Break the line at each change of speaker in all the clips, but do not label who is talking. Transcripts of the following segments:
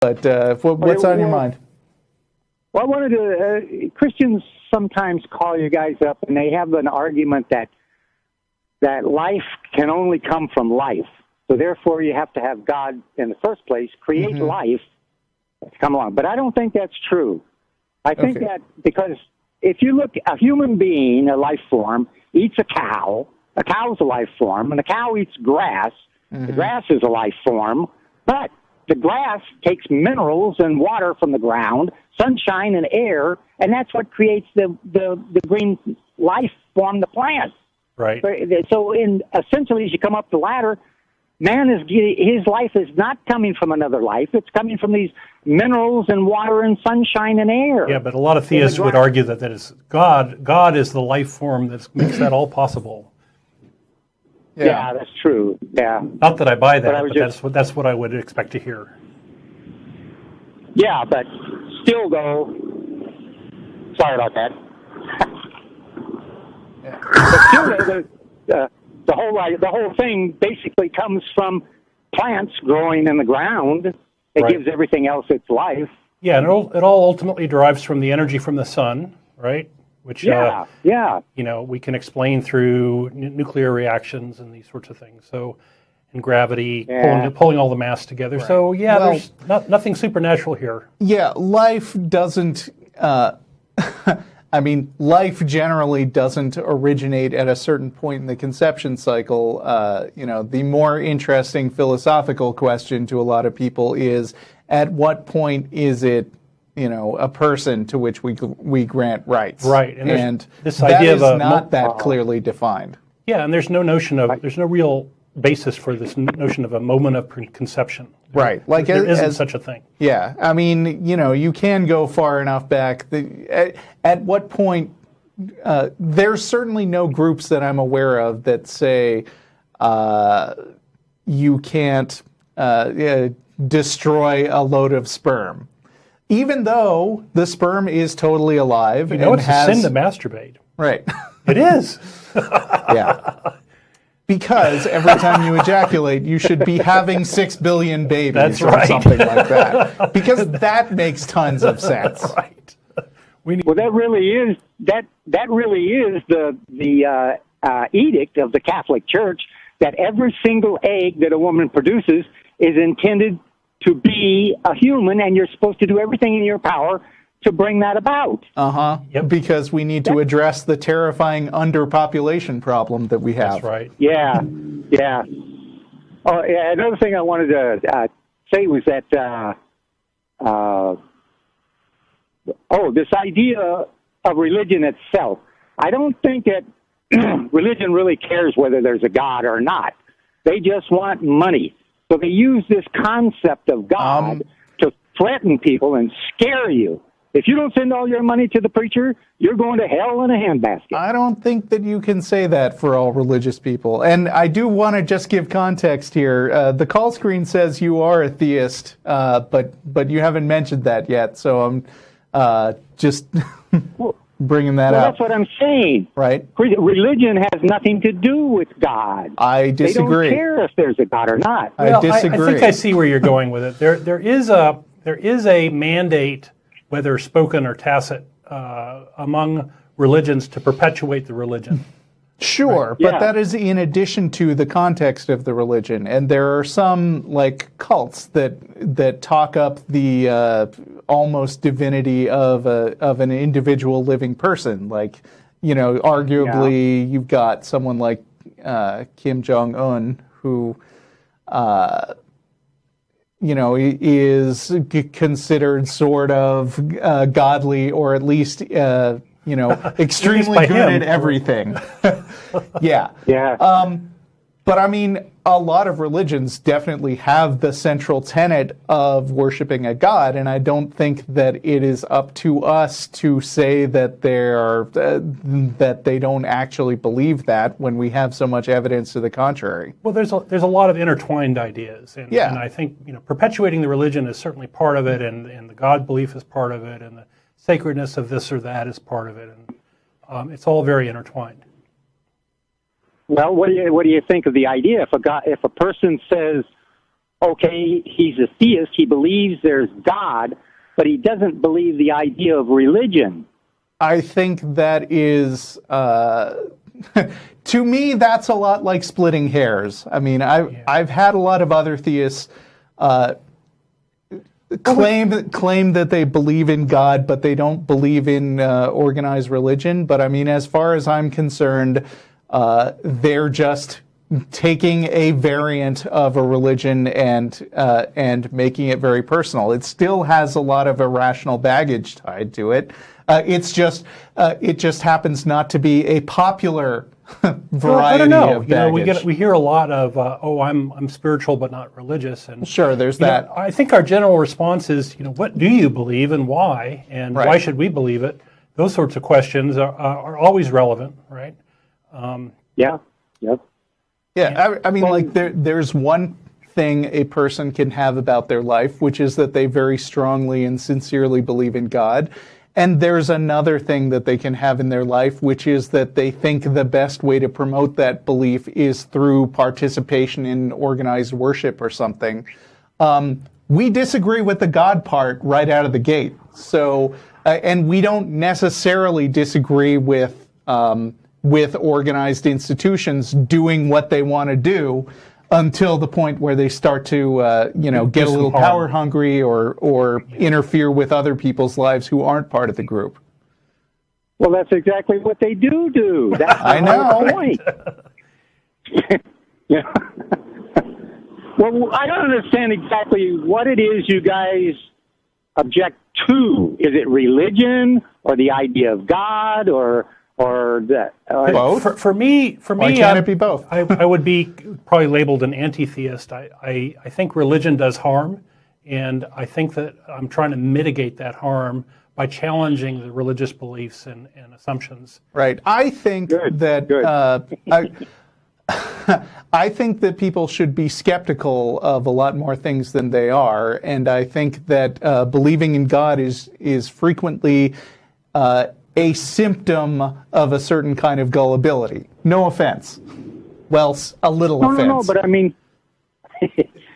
But what's on your mind?
Well, I wanted to. Christians sometimes call you guys up, and they have an argument that life can only come from life. So therefore, you have to have God in the first place create life to come along. But I don't think that's true. I think that because if you look, a human being, a life form, eats a cow. A cow's a life form, and the cow eats grass. The grass is a life form, but the grass takes minerals and water from the ground, sunshine and air, and that's what creates the green life form, the plant.
Right.
So essentially, as you come up the ladder, his life is not coming from another life. It's coming from these minerals and water and sunshine and air.
Yeah, but a lot of theists would argue that is God. God is the life form that makes that all possible.
Yeah, that's true. Yeah.
Not that I buy that, but that's what I would expect to hear.
Yeah, but still, though, sorry about that. But still, the whole thing basically comes from plants growing in the ground. It gives everything else its life.
Yeah, and it all ultimately derives from the energy from the sun, right? Which you know, we can explain through nuclear reactions and these sorts of things. So, and gravity pulling all the mass together. Right. So there's nothing supernatural here. Yeah,
life doesn't. I mean, life generally doesn't originate at a certain point in the conception cycle. You know, the more interesting philosophical question to a lot of people is, at what point is it, you know, a person to which we grant rights?
Right,
and
this idea
is not that clearly defined.
Yeah, and there's no real basis for this notion of a moment of conception.
Right,
like there isn't such a thing.
Yeah, I mean, you know, you can go far enough back. At what point? There's certainly no groups that I'm aware of that say you can't destroy a load of sperm. Even though the sperm is totally alive.
You know, it's a sin to masturbate.
Right.
It is.
Yeah. Because every time you ejaculate, you should be having 6 billion babies or something like that. Because that makes tons of sense.
Right.
Well, that really is the edict of the Catholic Church, that every single egg that a woman produces is intended to be a human, and you're supposed to do everything in your power to bring that about.
Yep. Because we need to address the terrifying underpopulation problem that we have.
That's right.
Yeah. Oh, yeah. Another thing I wanted to say was that this idea of religion itself. I don't think that religion really cares whether there's a God or not. They just want money. So they use this concept of God to threaten people and scare you. If you don't send all your money to the preacher, you're going to hell in a handbasket.
I don't think that you can say that for all religious people. And I do want to just give context here. The call screen says you are a theist, but you haven't mentioned that yet. So I'm just bringing that up.
That's what I'm saying.
Right.
Religion has nothing to do with God.
I disagree.
They don't care if there's a God or not.
I disagree.
I think I see where you're going with it. There is a mandate, whether spoken or tacit, among religions to perpetuate the religion.
Sure, but that is in addition to the context of the religion. And there are some, like, cults that talk up the almost divinity of an individual living person. Like, you know, arguably you've got someone like Kim Jong-un who you know, is considered sort of godly, or at least, you know, extremely good at everything. Yeah. But I mean, a lot of religions definitely have the central tenet of worshiping a god, and I don't think that it is up to us to say that that they don't actually believe that when we have so much evidence to the contrary.
Well, there's a lot of intertwined ideas, and I think, you know, perpetuating the religion is certainly part of it, and the God belief is part of it, and the sacredness of this or that is part of it, and it's all very intertwined.
Well, what do you think of the idea if a person says, okay, he's a theist, he believes there's God, but he doesn't believe the idea of religion.
I think that is, to me, that's a lot like splitting hairs. I mean, I've had a lot of other theists claim that they believe in God, but they don't believe in organized religion. But I mean, as far as I'm concerned, they're just taking a variant of a religion and making it very personal. It still has a lot of irrational baggage tied to it. It just happens not to be a popular variety
I don't know.
of baggage.
We hear a lot of I'm spiritual but not religious, and
sure, there's that.
I think our general response is, what do you believe and why, and why should we believe it? Those sorts of questions are always relevant, right?
Yeah. Yep.
Yeah, I mean, like there's one thing a person can have about their life, which is that they very strongly and sincerely believe in God. And there's another thing that they can have in their life, which is that they think the best way to promote that belief is through participation in organized worship or something. We disagree with the God part right out of the gate. So, and we don't necessarily disagree with organized institutions doing what they want to do until the point where they start to, get a little power hungry or interfere with other people's lives who aren't part of the group.
Well, that's exactly what they do. That's
I know.
the point. Yeah. Well, I don't understand exactly what it is you guys object to. Is it religion or the idea of God or that?
Both?
For me,
Why can't it be both?
I would be probably labeled an anti-theist. I think religion does harm, and I think that I'm trying to mitigate that harm by challenging the religious beliefs and assumptions.
Right. I think I think that people should be skeptical of a lot more things than they are, and I think that believing in God is frequently a symptom of a certain kind of gullibility. No offense. Well, a little offense.
No, but I mean...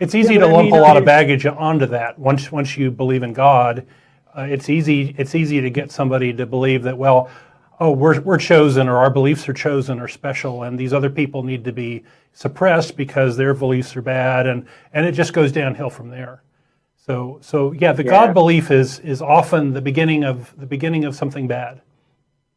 It's easy to lump a lot of baggage onto that. Once you believe in God, it's easy to get somebody to believe that, we're chosen, or our beliefs are chosen or special, and these other people need to be suppressed because their beliefs are bad, and it just goes downhill from there. So God belief is often the beginning of something bad.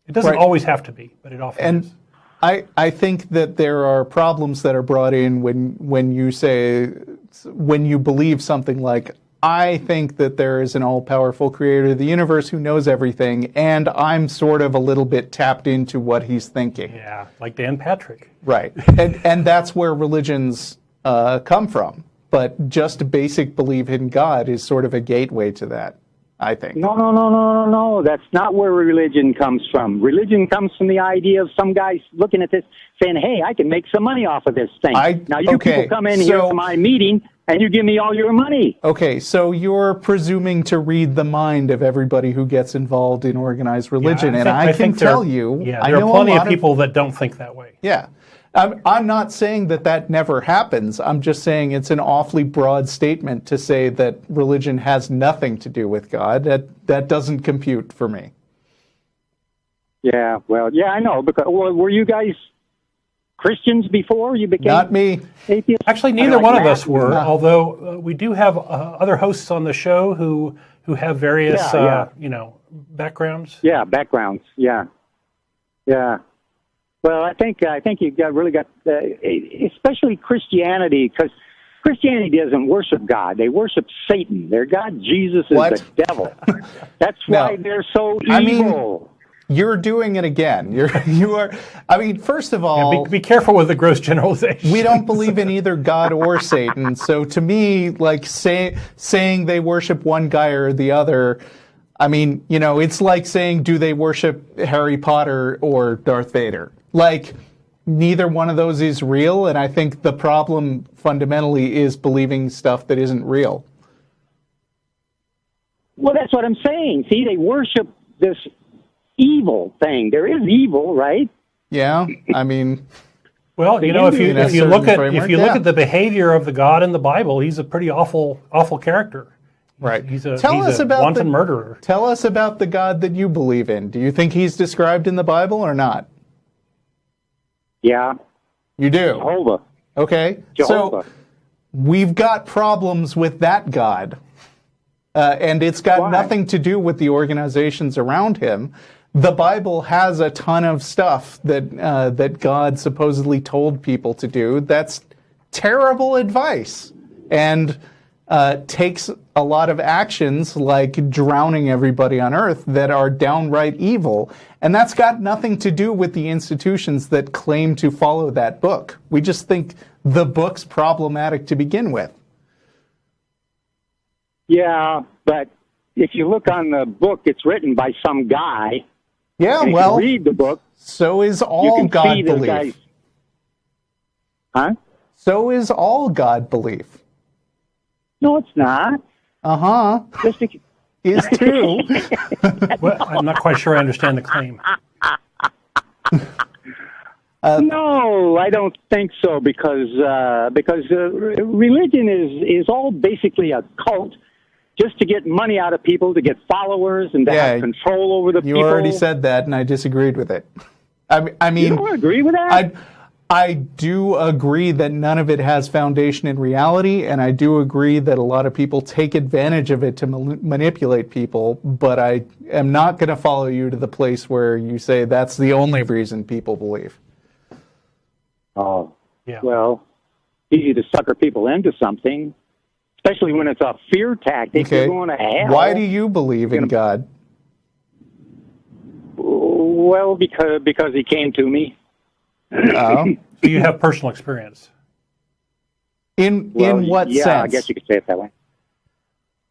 It doesn't always have to be, but it often is.
I think that there are problems that are brought in when you believe something like, I think that there is an all-powerful creator of the universe who knows everything, and I'm sort of a little bit tapped into what he's thinking.
Yeah, like Dan Patrick.
Right. And that's where religions come from. But just a basic belief in God is sort of a gateway to that, I think.
No. That's not where religion comes from. Religion comes from the idea of some guys looking at this saying, hey, I can make some money off of this thing. Now, you people come in here to my meeting and you give me all your money.
Okay, so you're presuming to read the mind of everybody who gets involved in organized religion. I can tell you...
Yeah, there are plenty of people that don't think that way.
Yeah. I'm not saying that never happens. I'm just saying it's an awfully broad statement to say that religion has nothing to do with God. That doesn't compute for me.
Yeah, I know. Because were you guys Christians before you became
Not me.
atheists?
Actually, neither one of us were, although we do have other hosts on the show who have various, backgrounds.
Yeah, backgrounds, yeah. Well, I think you really got, especially Christianity, because Christianity doesn't worship God. They worship Satan. Their God, Jesus, is the devil. That's why they're so evil.
I mean, you're doing it again. You are. I mean, first of all,
be careful with the gross generalization.
We don't believe in either God or Satan. So to me, like saying they worship one guy or the other, I mean, it's like saying, do they worship Harry Potter or Darth Vader? Like, neither one of those is real, and I think the problem fundamentally is believing stuff that isn't real.
Well, that's what I'm saying. See, they worship this evil thing. There is evil, right?
Yeah, I mean...
Well, if you look at the behavior of the God in the Bible, he's a pretty awful character.
Right.
He's a wanton murderer.
Tell us about the God that you believe in. Do you think he's described in the Bible or not?
Yeah.
You do?
Jehovah.
Okay.
Jehovah.
So we've got problems with that God. And it's got nothing to do with the organizations around him. The Bible has a ton of stuff that God supposedly told people to do. That's terrible advice. And takes a lot of actions like drowning everybody on earth that are downright evil. And that's got nothing to do with the institutions that claim to follow that book. We just think the book's problematic to begin with.
Yeah, but if you look on the book, it's written by some guy.
Yeah,
and
well,
if you read the book,
so is all God belief.
Huh?
So is all God belief.
No, it's not.
Uh-huh. Is too.
Well, I'm not quite sure I understand the claim.
No, I don't think so, because religion is all basically a cult, just to get money out of people, to get followers, and to have control over the people.
You already said that, and I disagreed with it. I mean,
you don't agree with that?
I do agree that none of it has foundation in reality, and I do agree that a lot of people take advantage of it to manipulate people, but I am not going to follow you to the place where you say that's the only reason people believe.
Oh, yeah. Well, easy to sucker people into something, especially when it's a fear tactic.
Okay.
You're going to hell.
Why do you believe in God?
Well, because he came to me.
So you have personal experience.
In what sense?
Yeah, I guess you could say it that way.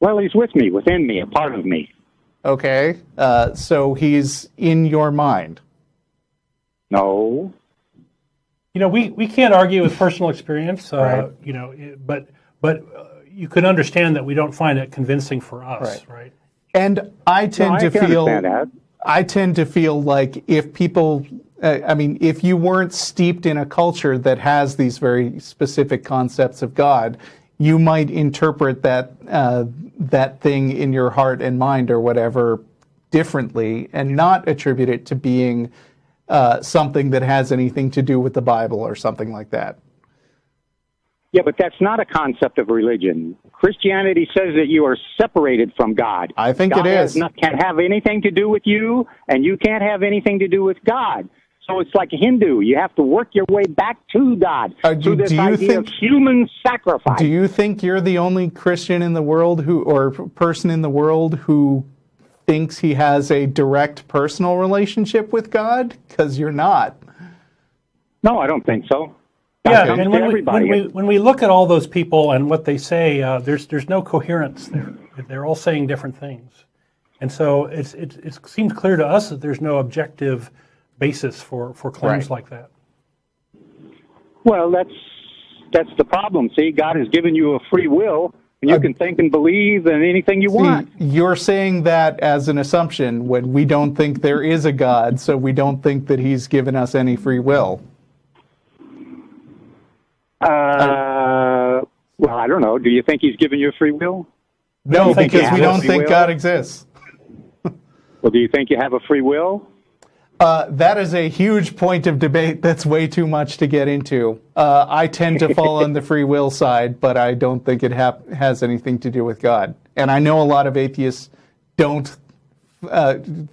Well, he's with me, within me, a part of me.
Okay. So he's in your mind.
No.
We can't argue with personal experience,
right.
But you can understand that we don't find it convincing for us, right?
And I tend to feel like if people, if you weren't steeped in a culture that has these very specific concepts of God, you might interpret that thing in your heart and mind or whatever differently, and not attribute it to being something that has anything to do with the Bible or something like that.
Yeah, but that's not a concept of religion. Christianity says that you are separated from God.
I think
God
it is.
Can't have anything to do with you, and you can't have anything to do with God. So it's like a Hindu. You have to work your way back to God through this idea of human sacrifice.
Do you think you're the only Christian in the world or person in the world who thinks he has a direct personal relationship with God? Because you're not.
No, I don't think so.
Yeah, and when we look at all those people and what they say, there's no coherence there. They're all saying different things, and so it seems clear to us that there's no objective basis for claims like that.
Well, that's the problem. See, God has given you a free will, and you can think and believe in anything you want.
You're saying that as an assumption when we don't think there is a God, so we don't think that he's given us any free will.
Well, I don't know. Do you think he's given you a free will?
No, because we don't think God exists.
Well, do you think you have a free will?
That is a huge point of debate that's way too much to get into. I tend to fall on the free will side, but I don't think it has anything to do with God. And I know a lot of atheists don't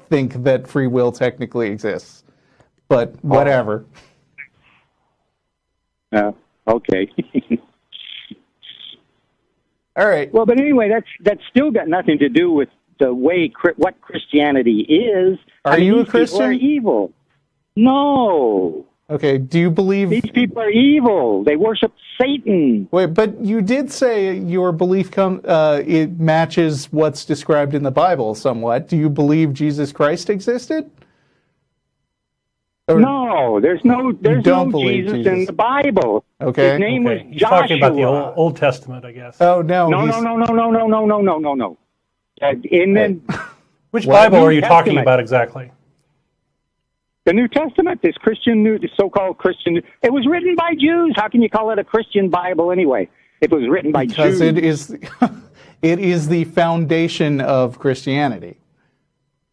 think that free will technically exists. But whatever.
Okay.
All right.
Well, but anyway, that's still got nothing to do with the way what Christianity is.
Are you a Christian?
People are evil. No.
Okay. Do you believe
these people are evil? They worship Satan.
Wait, but you did say your belief it matches what's described in the Bible somewhat. Do you believe Jesus Christ existed? Or
no, there's no Jesus in the Bible.
Okay.
His name was
He's
Joshua.
talking about the Old Testament, I guess.
Oh no.
No. And then
which Bible are you talking about exactly?
The New Testament, this so-called Christian, it was written by Jews. How can you call it a Christian Bible anyway? It was written by Jews.
Because it is the foundation of Christianity.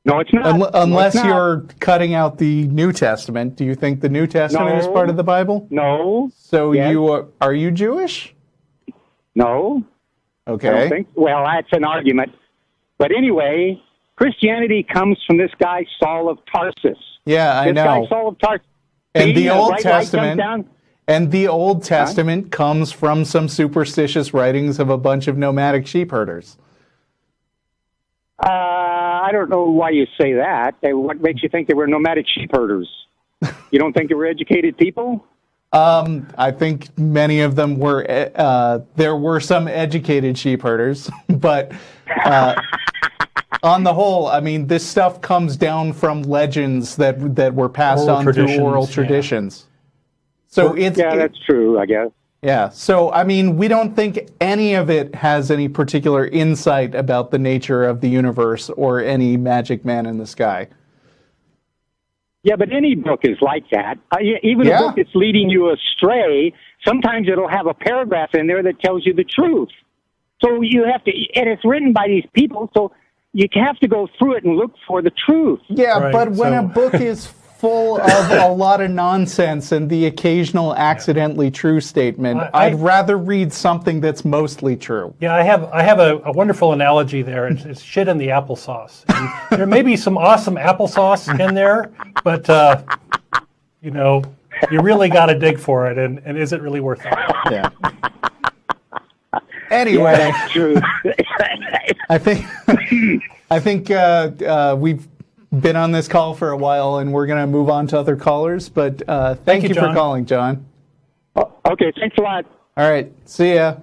No, it's not.
Unless
no, it's not.
You're cutting out the New Testament. Do you think the New Testament is part of the Bible?
No.
So yes. Are you Jewish?
No.
Okay.
I don't think. Well, that's an argument. But anyway, Christianity comes from this guy Saul of Tarsus.
Yeah, I know.
This guy Saul of Tarsus.
And the Old Testament. And the Old Testament comes from some superstitious writings of a bunch of nomadic sheep herders.
I don't know why you say that. What makes you think they were nomadic sheep herders? You don't think they were educated people?
I think many of them were. There were some educated sheep herders, but on the whole, I mean, this stuff comes down from legends that were passed on through oral traditions. So
that's true, I guess.
Yeah. So, I mean, we don't think any of it has any particular insight about the nature of the universe or any magic man in the sky.
Yeah, but any book is like that. Even a book that's leading you astray, sometimes it'll have a paragraph in there that tells you the truth. So you have to, and it's written by these people, so you have to go through it and look for the truth.
Yeah, right, but when a book is full of a lot of nonsense and the occasional accidentally true statement, I'd rather read something that's mostly true.
Yeah, I have a wonderful analogy there. It's shit in the applesauce. And there may be some awesome applesauce in there, but you really got to dig for it, and is it really worth it?
Yeah. Anyway,
that's true.
I think we've been on this call for a while, and we're going to move on to other callers. But thank you for calling, John.
Okay, thanks a lot.
All right, see ya.